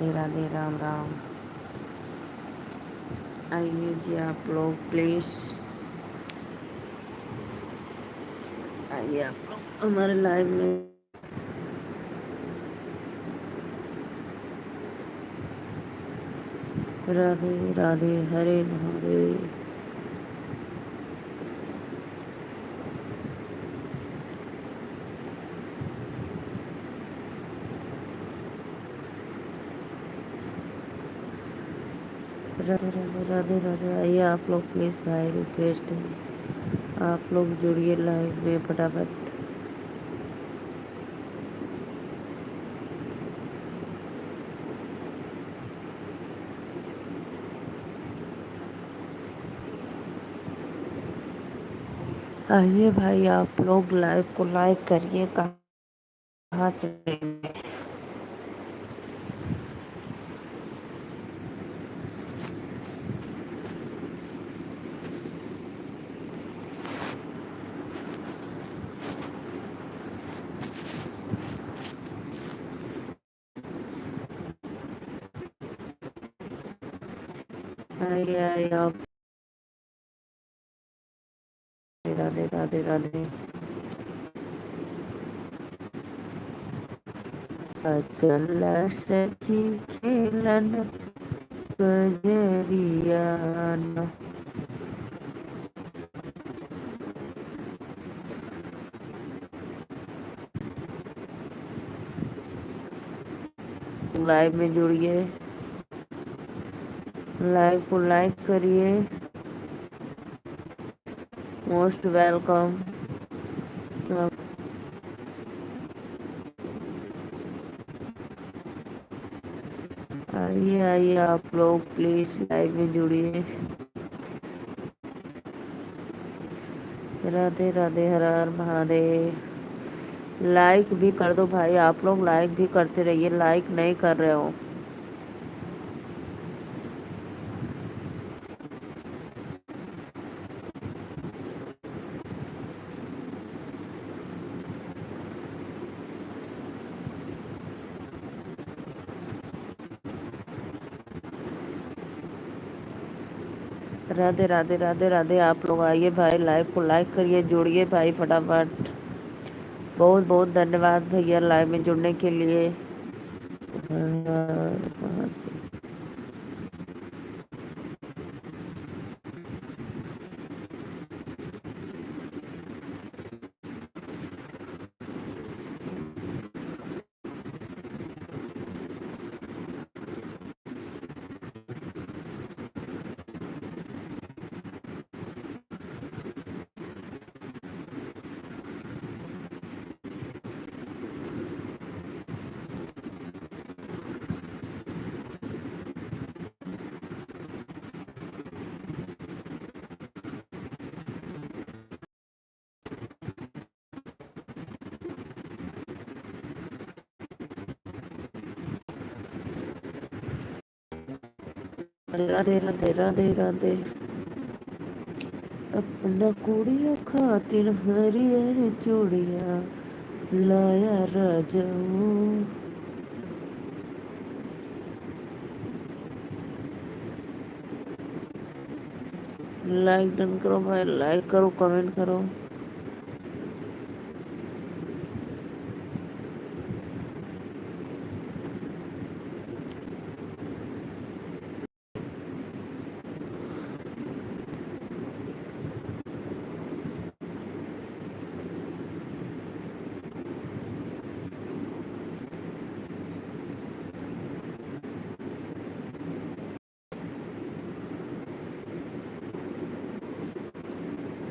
राधे राम राम। आइए जी आप लोग प्लीज़ आइए आप लोग हमारे लाइव में। राधे राधे हरे महादेव। राधे राधे राधे राधे। आइए आप लोग प्लीज़, भाई रिक्वेस्ट है आप लोग जुड़िए लाइव में फटाफट। आइए भाई आप लोग लाइव को लाइक करिए। कहाँ चले गए? आइए आइए आप। राधे राधे राधे। अचल सखी खेलन कजरिया। लाइव में जुड़िए, लाइव को लाइक करिए। Most welcome. आइए आइए आप लोग प्लीज लाइव में जुड़िए। राधे राधे हर हर महादेव। लाइक भी कर दो भाई, आप लोग लाइक भी करते रहिए। लाइक नहीं कर रहे हो। राधे राधे राधे राधे। आप लोग आइए भाई, लाइव को लाइक करिए, जुड़िए भाई फटाफट। बहुत बहुत धन्यवाद भैया लाइव में जुड़ने के लिए। राधे राधे राधे राधे। अपना कुड़िया खातिर हरियर चूड़िया लाया राजाऊ। लाइक डन करो भाई, लाइक करो, कमेंट करो।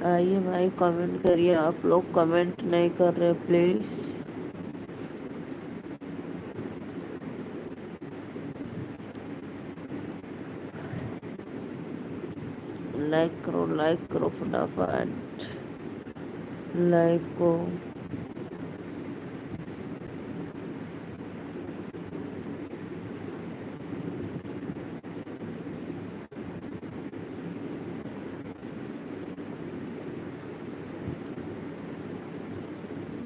आइए भाई कमेंट करिए। आप लोग कमेंट नहीं कर रहे प्लीज। लाइक करो फटाफट लाइव को।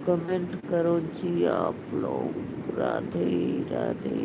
कमेंट करो जी आप लोग। राधे राधे।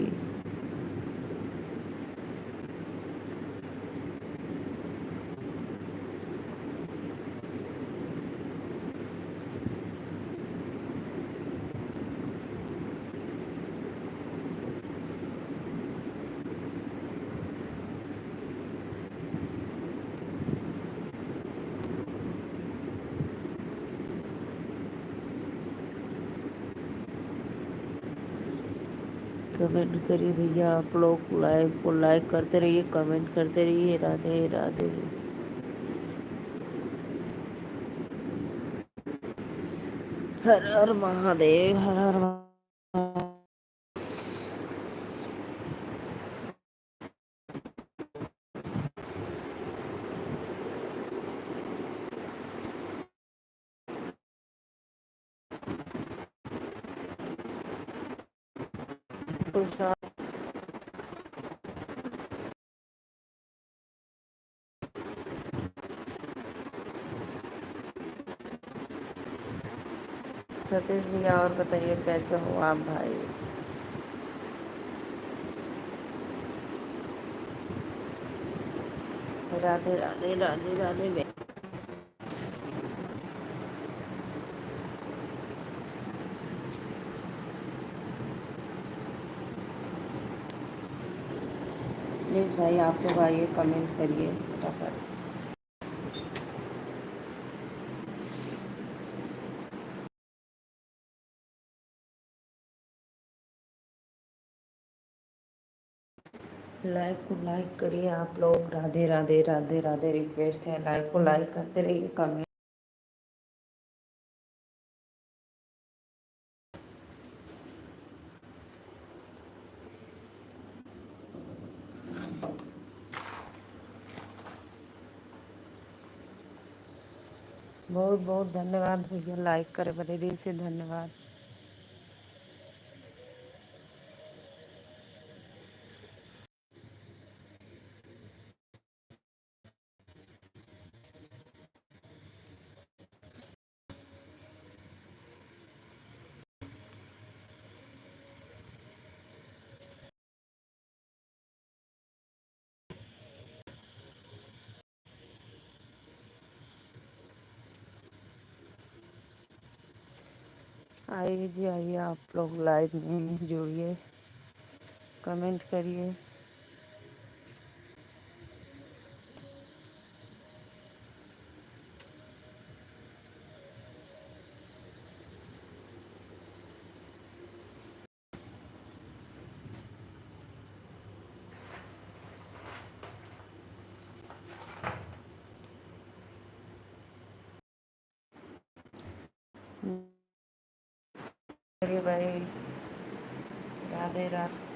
कमेंट करिए भैया आप लोग, लाइव को लाइक करते रहिए, कमेंट करते रहिए। राधे राधे। हर हर महादेव, हर हर महादेव। सतीश भैया और बताइए कैसे हो आप भाई। राधे राधे राधे राधे। प्लीज़ भाई आप लोग आइए, कमेंट करिए फटाफट। लाइव को लाइक करिए आप लोग। राधे राधे राधे राधे। रिक्वेस्ट है, लाइव को लाइक करते रहिए, कमेंट। बहुत बहुत धन्यवाद भैया, लाइक करे बड़े दिल से धन्यवाद। आइए जी आइए, आप लोग लाइव में जुड़िए, कमेंट करिए। करिए भाई। राधे राधे।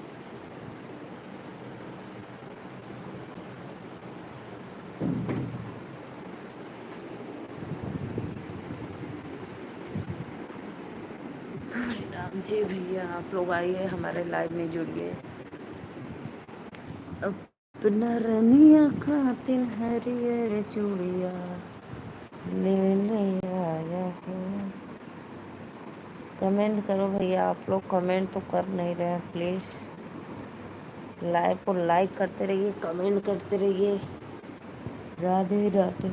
हरे राम जी भैया आप लोग आइए, हमारे लाइव में जुड़िए। अपना रनिया खातिर हरियर चूड़िया लेने आया हूँ। कमेंट करो भैया आप लोग, कमेंट तो कर नहीं रहे हैं। प्लीज़ लाइव को लाइक करते रहिए, कमेंट करते रहिए। राधे राधे।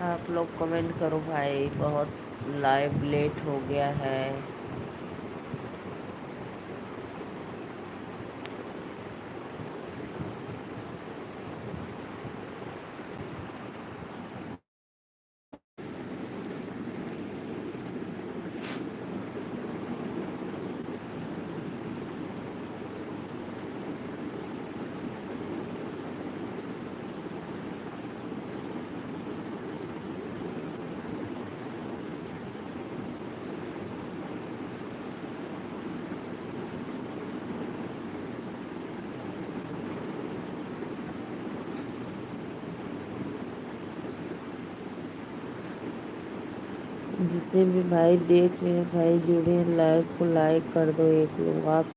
आप लोग कमेंट करो भाई, बहुत लाइव लेट हो गया है। जितने भी भाई देख रहे हैं भाई जुड़े हैं, लाइव को लाइक कर दो एक लोग आप।